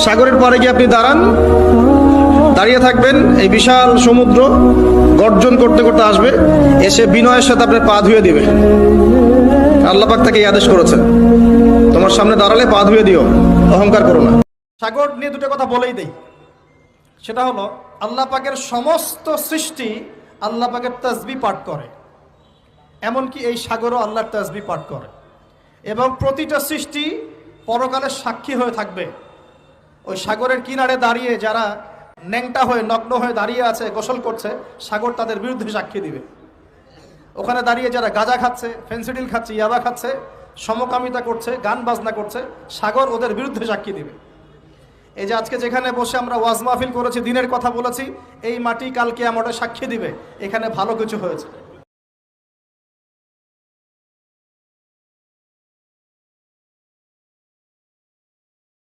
সাগরের পাড়ে গিয়ে আপনি দাঁড়ান, দাঁড়িয়ে থাকবেন, এই বিশাল সমুদ্র গর্জন করতে করতে আসবে, এসে বিনয়ের সাথে আপনার পা ধুয়ে দিবে। আল্লাহ পাক তাকে এই আদেশ করেছেন, তোমার সামনে দাঁড়ালে পা ধুয়ে দিও, অহংকার করো না। সাগর নিয়ে দুটো কথা বলেই দেই। সেটা হলো, আল্লাহ পাকের সমস্ত সৃষ্টি আল্লাহ পাকের তাসবিহ পাঠ করে, এমনকি এই সাগরও আল্লাহর তাসবিহ পাঠ করে। এবং প্রতিটা সৃষ্টি পরকালের সাক্ষী হয়ে থাকবে। ওই সাগরের কিনারে দাঁড়িয়ে যারা ন্যাংটা হয়ে নগ্ন হয়ে দাঁড়িয়ে আছে, গোসল করছে, সাগর তাদের বিরুদ্ধে সাক্ষী দিবে। ওখানে দাঁড়িয়ে যারা গাঁজা খাচ্ছে, ফেন্সিডিল খাচ্ছে, ইয়াবা খাচ্ছে, সমকামিতা করছে, গান বাজনা করছে, সাগর ওদের বিরুদ্ধে সাক্ষী দিবে। এই যে আজকে যেখানে বসে আমরা ওয়াজ মাহফিল করেছি, দিনের কথা বলেছি, এই মাটি কালকে আমাদের সাক্ষী দিবে এখানে ভালো কিছু হয়েছে।